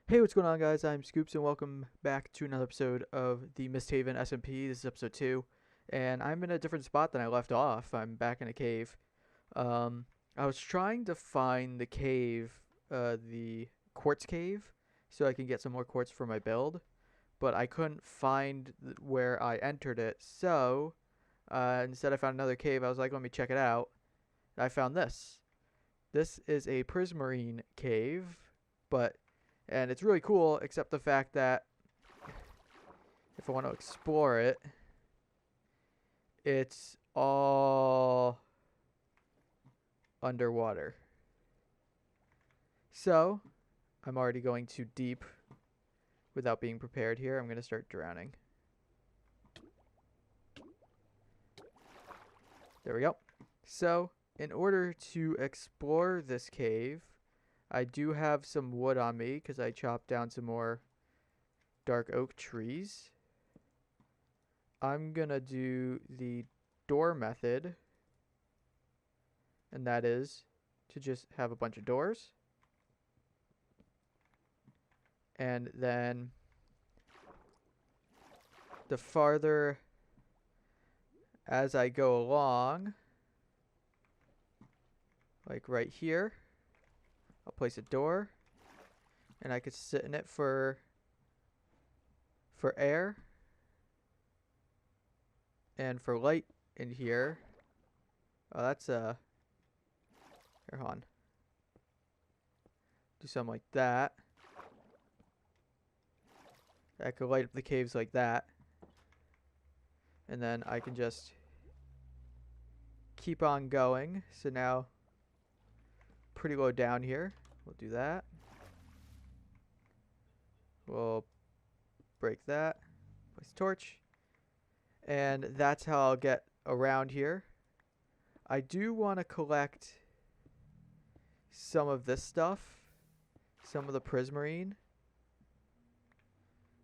Hey, what's going on, guys? I'm Scoops, and welcome back to another episode of the Mystaven SMP. This is episode 2, and I'm in a different spot than I left off. I'm back in a cave. Um, I was trying to find the cave, the quartz cave, so I can get some more quartz for my build, but I couldn't find where I entered it, so instead I found another cave. I was like, let me check it out. I found this. This is a prismarine cave, but and it's really cool, except the fact that if I want to explore it, it's all underwater. So, I'm already going too deep without being prepared here. I'm going to start drowning. There we go. So, in order to explore this cave, I do have some wood on me because I chopped down some more dark oak trees. I'm going to do the door method, and that is to just have a bunch of doors. And then the farther as I go along, like right here, I'll place a door, and I could sit in it for air and for light in here. Oh, that's here, hold on. Do something like that. I could light up the caves like that, and then I can just keep on going. So now, pretty low down here. We'll do that. We'll break that. Place a torch. And that's how I'll get around here. I do want to collect some of this stuff. Some of the prismarine.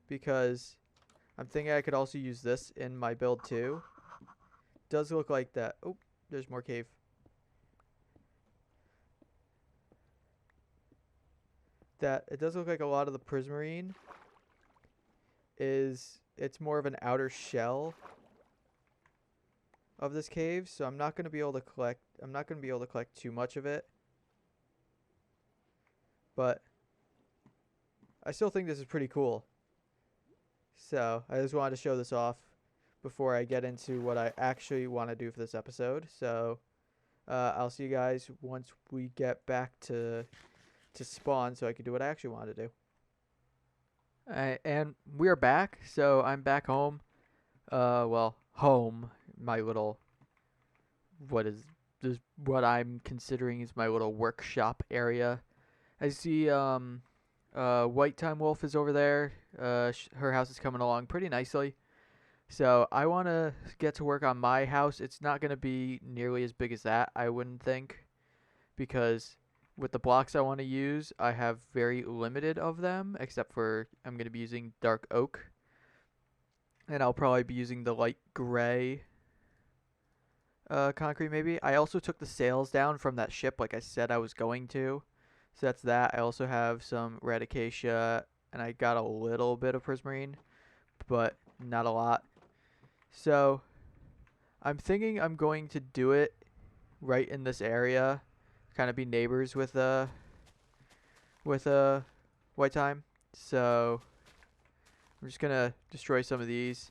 Because I'm thinking I could also use this in my build too. Does look like that. Oh, there's more cave. That it does look like a lot of the prismarine it's more of an outer shell of this cave, so I'm not going to be able to collect too much of it. But I still think this is pretty cool. So, I just wanted to show this off before I get into what I actually want to do for this episode. So, I'll see you guys once we get back to spawn so I can do what I actually want to do. And we are back, so I'm back home. Well, home, my little, what I'm considering is my little workshop area. I see, Whitetimewolf is over there. Her house is coming along pretty nicely. So I want to get to work on my house. It's not going to be nearly as big as that, I wouldn't think, because with the blocks I want to use, I have very limited of them, except for I'm going to be using dark oak. And I'll probably be using the light gray concrete maybe. I also took the sails down from that ship like I said I was going to. So that's that. I also have some red acacia, and I got a little bit of prismarine, but not a lot. So I'm thinking I'm going to do it right in this area, kind of be neighbors with White Time. So I'm just gonna destroy some of these,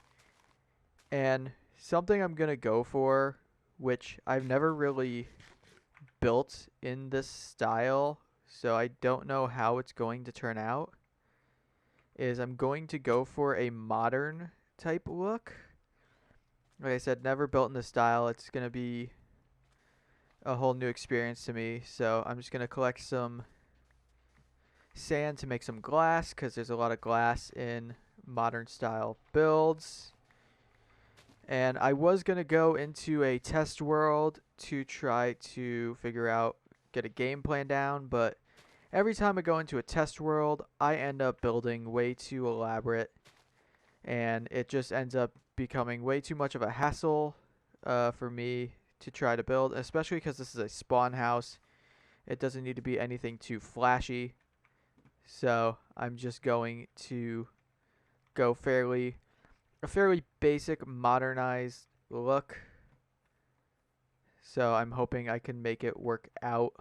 and something I'm gonna go for, which I've never really built in this style, so I don't know how it's going to turn out, is I'm going to go for a modern type look. Like I said, never built in this style. It's going to be a whole new experience to me. So I'm just going to collect some sand to make some glass, because there's a lot of glass in modern style builds. And I was going to go into a test world to try to figure out, get a game plan down, but every time I go into a test world, I end up building way too elaborate, and it just ends up becoming way too much of a hassle for me to try to build, especially because this is a spawn house. It doesn't need to be anything too flashy. So I'm just going to go a fairly basic modernized look. So I'm hoping I can make it work out.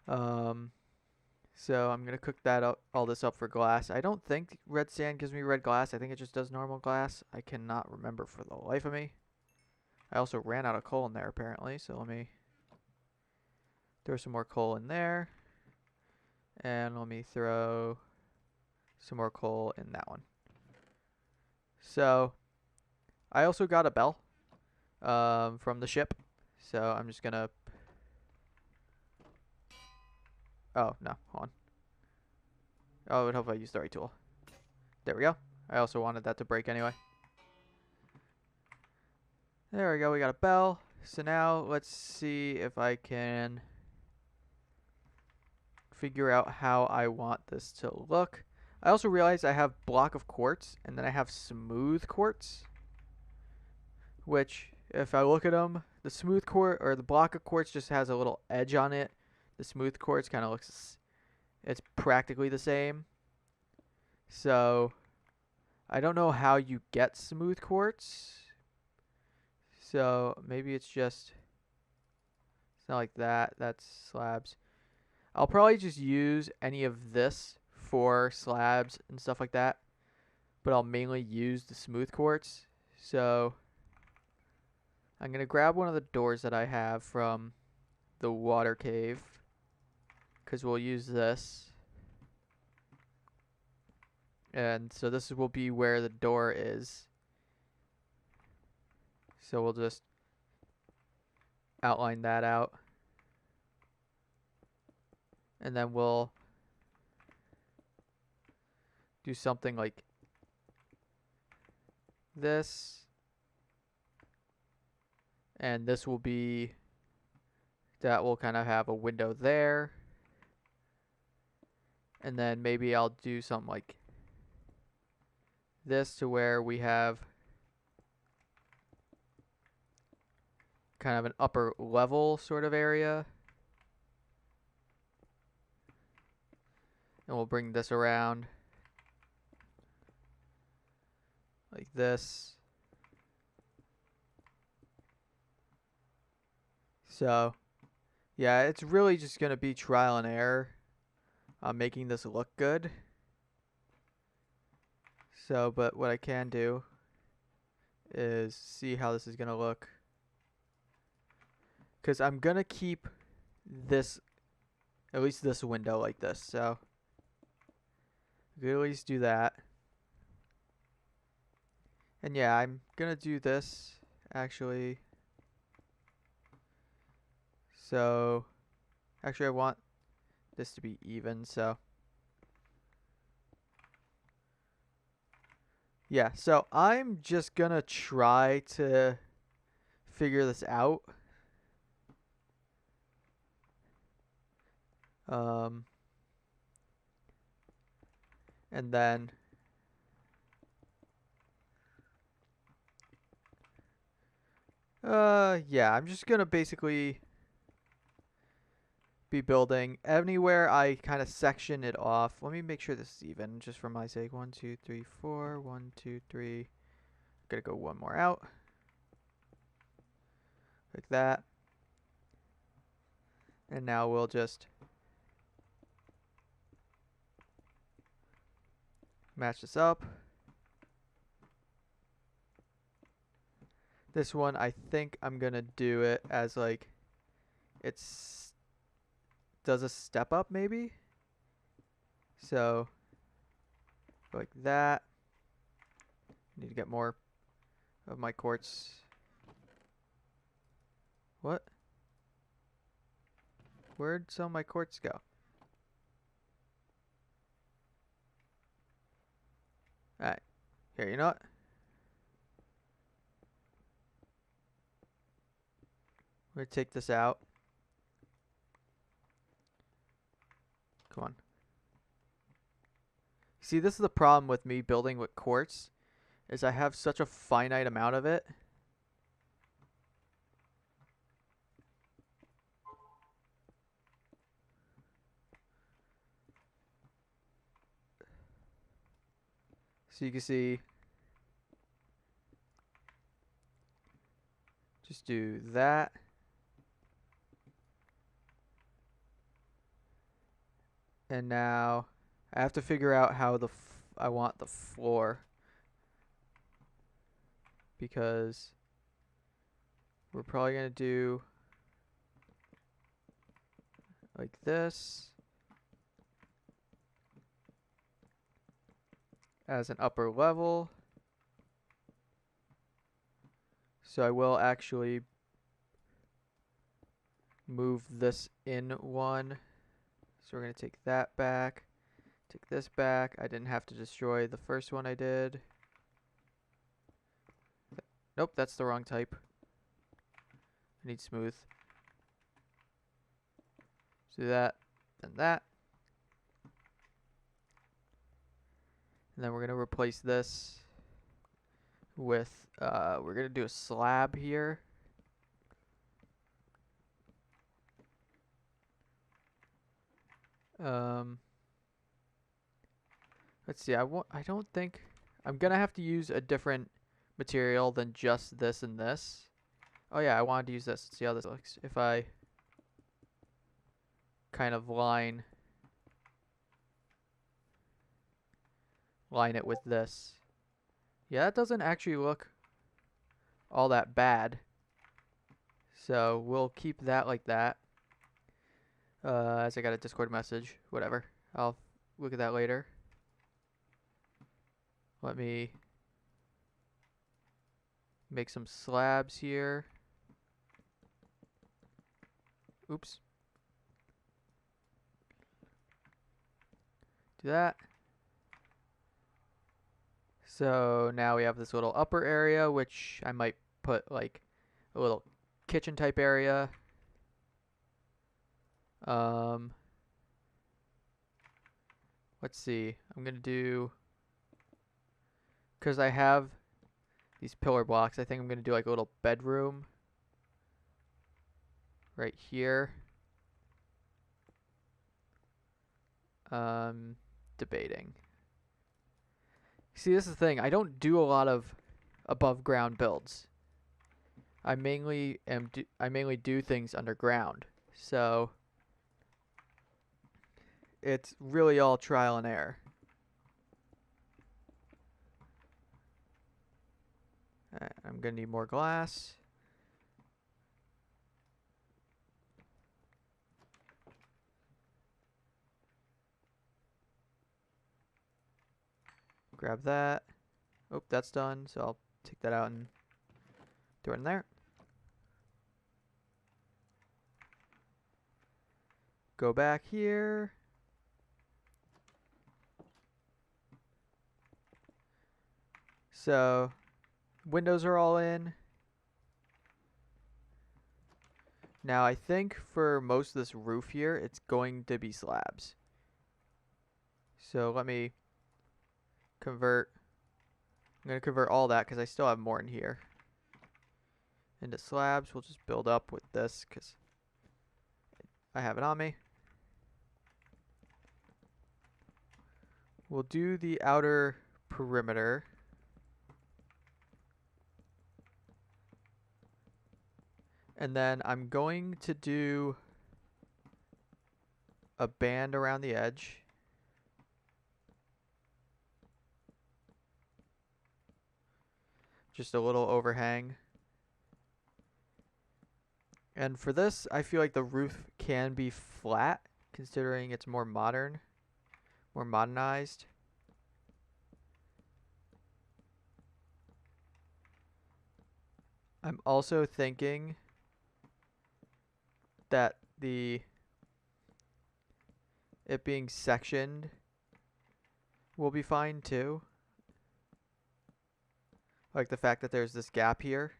So I'm gonna cook that up, all this up for glass. I don't think red sand gives me red glass. I think it just does normal glass. I cannot remember for the life of me. I also ran out of coal in there apparently, so let me throw some more coal in there. And let me throw some more coal in that one. So I also got a bell from the ship. So I'm just gonna... Oh, no, hold on. Oh, I would hope I used the right tool. There we go. I also wanted that to break anyway. There we go, we got a bell. So now let's see if I can figure out how I want this to look. I also realized I have block of quartz and then I have smooth quartz, which if I look at them, the smooth quartz or the block of quartz just has a little edge on it. The smooth quartz kind of looks, it's practically the same. So I don't know how you get smooth quartz. So maybe it's not like that. That's slabs. I'll probably just use any of this for slabs and stuff like that. But I'll mainly use the smooth quartz. So I'm going to grab one of the doors that I have from the water cave, because we'll use this. And so this will be where the door is. So we'll just outline that out. And then we'll do something like this. And this will be, that will kind of have a window there. And then maybe I'll do something like this to where we have kind of an upper level sort of area. And we'll bring this around like this. So yeah, it's really just going to be trial and error on making this look good. So, but what I can do is see how this is going to look. Because I'm going to keep this, at least this window like this. So, we can at least do that. And yeah, I'm going to do this actually. So, actually I want this to be even, so. Yeah, so I'm just gonna try to figure this out. And then yeah, I'm just gonna basically be building anywhere I kind of section it off. Let me make sure this is even, just for my sake. 1, 2, 3, 4. 1, 2, 3. Gotta go one more out, like that. And now we'll just match this up. This one, I think I'm gonna do it as like it's does a step up maybe. So like that. Need to get more of my quartz. What? Where'd some of my quartz go? Alright. Here, you know what? We're gonna take this out. Come on. See, this is the problem with me building with quartz, is I have such a finite amount of it. So you can see, just do that. And now I have to figure out how I want the floor, because we're probably going to do like this as an upper level. So I will actually move this in one. So we're going to take that back, take this back. I didn't have to destroy the first one I did. Nope, that's the wrong type. I need smooth. So do that, then that. And then we're going to replace this with, we're going to do a slab here. Let's see, I don't think, I'm going to have to use a different material than just this and this. Oh yeah, I wanted to use this. Let's see how this looks. If I kind of line it with this. Yeah, that doesn't actually look all that bad. So we'll keep that like that. As I got a Discord message, whatever. I'll look at that later. Let me make some slabs here. Oops. Do that. So now we have this little upper area, which I might put like a little kitchen type area. Let's see. I'm gonna do, because I have these pillar blocks, I think I'm gonna do like a little bedroom right here. Debating. See, this is the thing. I don't do a lot of above ground builds. I mainly do things underground. So it's really all trial and error. Alright, I'm gonna need more glass. Grab that. Oh, that's done. So I'll take that out and throw it in there. Go back here. So windows are all in. Now I think for most of this roof here, it's going to be slabs. So let me convert. I'm going to convert all that because I still have more in here into slabs. We'll just build up with this because I have it on me. We'll do the outer perimeter. And then I'm going to do a band around the edge. Just a little overhang. And for this, I feel like the roof can be flat, considering it's more modern, more modernized. I'm also thinking that it being sectioned will be fine too. Like the fact that there's this gap here.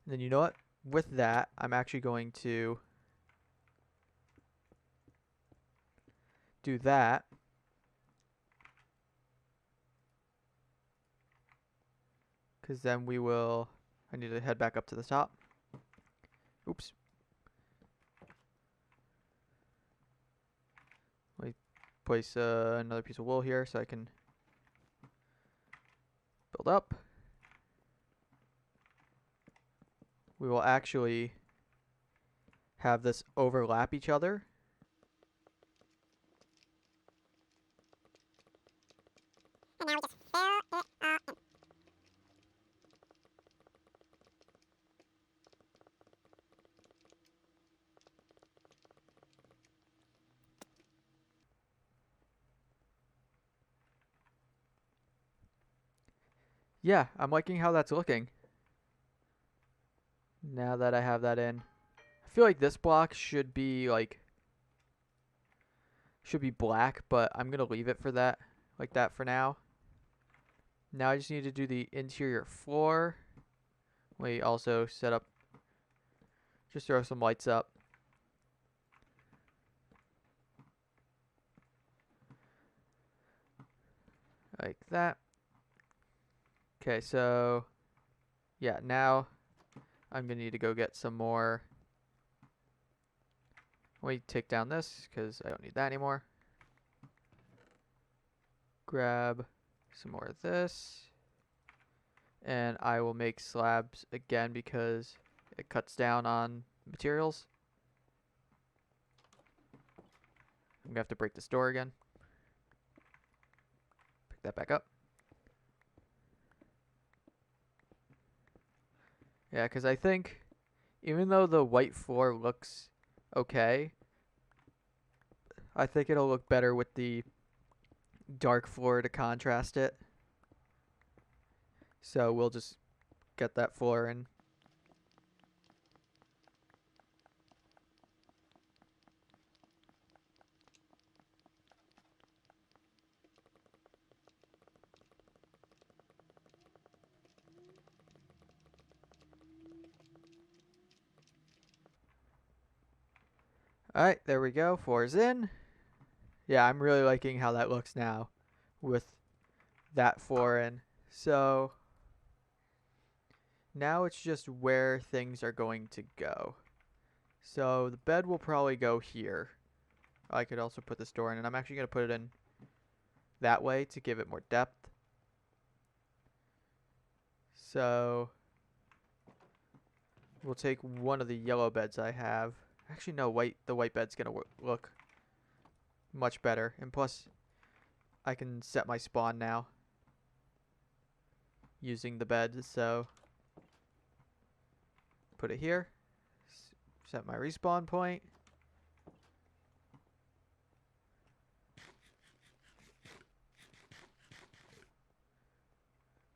And then you know what? With that, I'm actually going to do that. Because then we will, I need to head back up to the top. Oops. Let me place another piece of wool here so I can build up. We will actually have this overlap each other. And now we just fill it all in. Yeah, I'm liking how that's looking. Now that I have that in. I feel like this block should be like black, but I'm gonna leave it for that, like that for now. Now I just need to do the interior floor. We also set up, just throw some lights up. Like that. Okay, so yeah, now I'm gonna need to go get some more. Let me take down this because I don't need that anymore. Grab some more of this. And I will make slabs again because it cuts down on materials. I'm gonna have to break this door again. Pick that back up. Yeah, because I think even though the white floor looks okay, I think it'll look better with the dark floor to contrast it. So we'll just get that floor in. Alright, there we go. Floor's in. Yeah, I'm really liking how that looks now with that floor in. So now it's just where things are going to go. So the bed will probably go here. I could also put this door in, and I'm actually going to put it in that way to give it more depth. So we'll take one of the yellow beds I have. Actually, no, the white bed's going to look much better. And plus, I can set my spawn now using the bed. So put it here. Set my respawn point.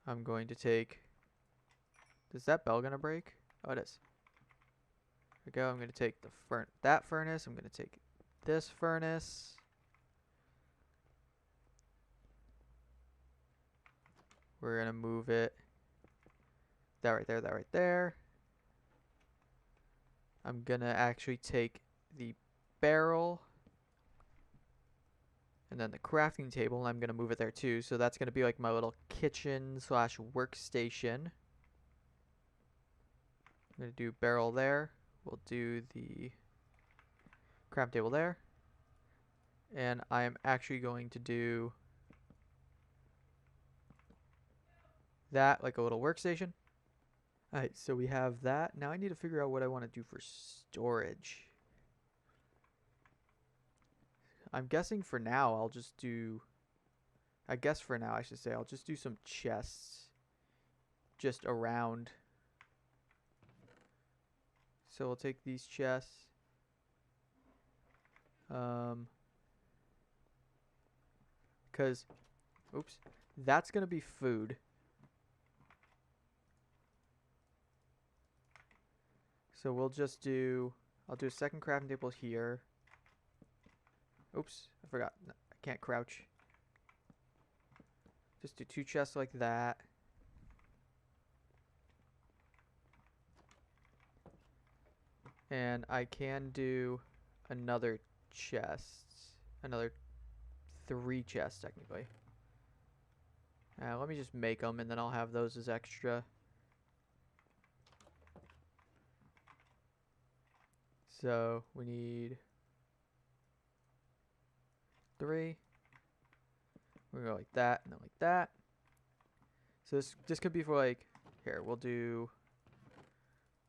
I'm going to take... Is that bell going to break? Oh, it is. There we go. I'm going to take that furnace. I'm going to take this furnace. We're going to move it. That right there, that right there. I'm going to actually take the barrel and then the crafting table, and I'm going to move it there too. So that's going to be like my little kitchen / workstation. I'm going to do barrel there. We'll do the craft table there. And I'm actually going to do that like a little workstation. Alright, so we have that. Now I need to figure out what I want to do for storage. I'm guessing for now I'll just do... I guess for now I should say I'll just do some chests just around. So we'll take these chests. Because, oops, that's going to be food. So we'll just do, I'll do a second crafting table here. Oops, I forgot. No, I can't crouch. Just do 2 chests like that. And I can do another chest. Another 3 chests, technically. Let me just make them, and then I'll have those as extra. So we need 3. We're gonna go like that and then like that. So this could be for like, here, we'll do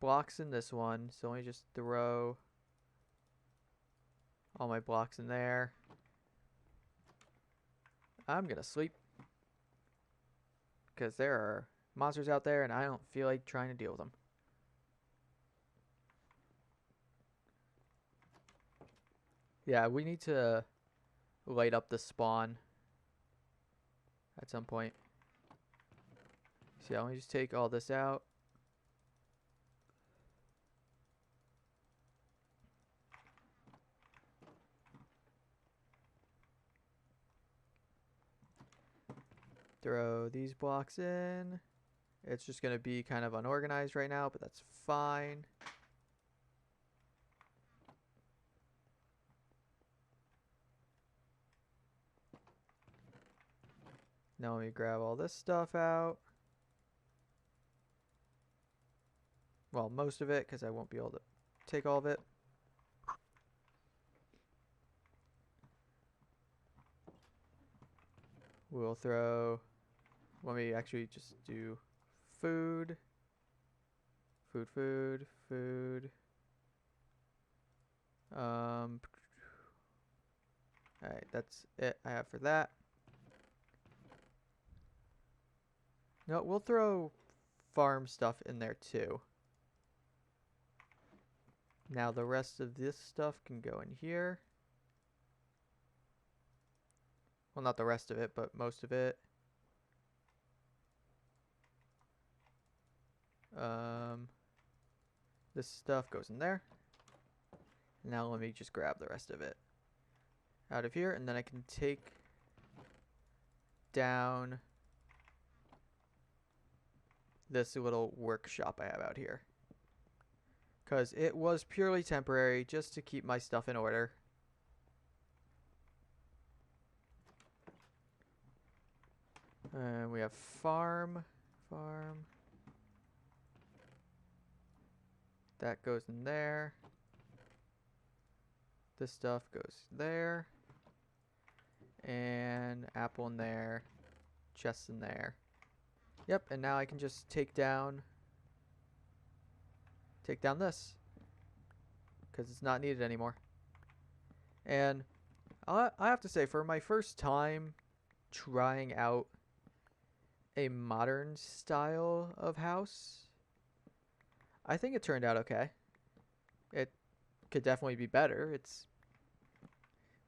blocks in this one. So let me just throw all my blocks in there. I'm gonna sleep because there are monsters out there and I don't feel like trying to deal with them. Yeah, we need to light up the spawn at some point. So yeah, let me just take all this out. Throw these blocks in. It's just going to be kind of unorganized right now, but that's fine. Now let me grab all this stuff out. Well, most of it, because I won't be able to take all of it. We'll throw... Let me actually just do food. Food. Alright, that's it I have for that. No, we'll throw farm stuff in there too. Now the rest of this stuff can go in here. Well, not the rest of it, but most of it. This stuff goes in there. Now let me just grab the rest of it out of here, and then I can take down this little workshop I have out here, because it was purely temporary just to keep my stuff in order. And we have farm. That goes in there. This stuff goes there. And apple in there. Chests in there. Yep, and now I can just take down this, because it's not needed anymore. And I have to say, for my first time trying out a modern style of house, I think it turned out okay. It could definitely be better.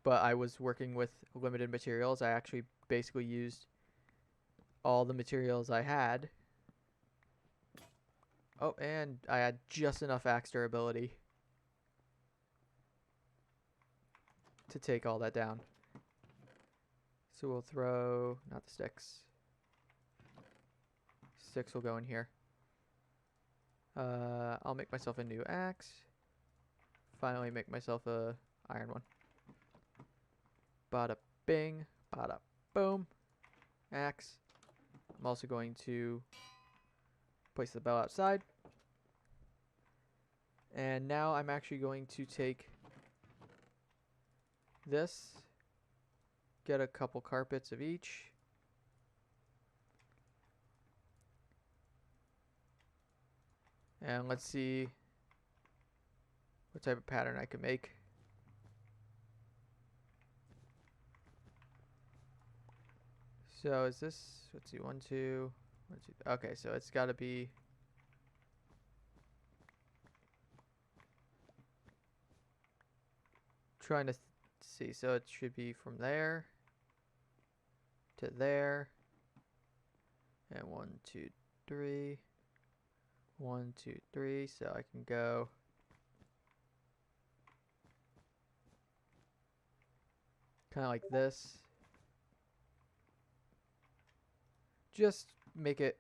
But I was working with limited materials. I actually basically used all the materials I had. Oh, and I had just enough axe durability to take all that down. So we'll throw, not the sticks. Sticks will go in here. I'll make myself a new axe. Finally make myself a iron one. Bada bing, bada boom. Axe. I'm also going to place the bell outside. And now I'm actually going to take this, get a couple carpets of each. And let's see what type of pattern I can make. So is this, let's see, 1, 2, 1, 2, okay, so it's got to be trying to see, so it should be from there to there, and 1, 2, 3, 1, 2, 3, so I can go kind of like this. Just make it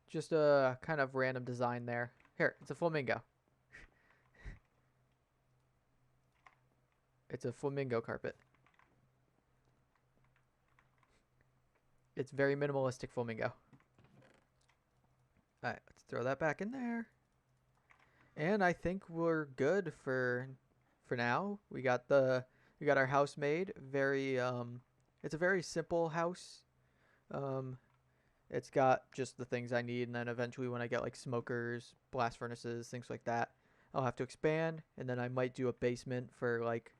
just a kind of random design there. Here, it's a flamingo. It's a flamingo carpet. It's very minimalistic flamingo. Alright, let's throw that back in there. And I think we're good for for now. We got our house made. It's a very simple house. It's got just the things I need, and then eventually when I get like smokers, blast furnaces, things like that, I'll have to expand, and then I might do a basement for like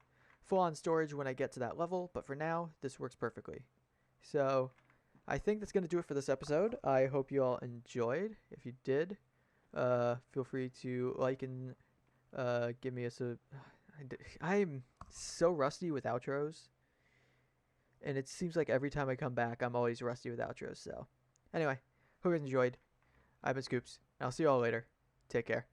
full-on storage when I get to that level, but for now, this works perfectly. So, I think that's going to do it for this episode. I hope you all enjoyed. If you did, feel free to like and give me a sub. I'm so rusty with outros, and it seems like every time I come back, I'm always rusty with outros. So, anyway, hope you guys enjoyed. I've been Scoops, and I'll see you all later. Take care.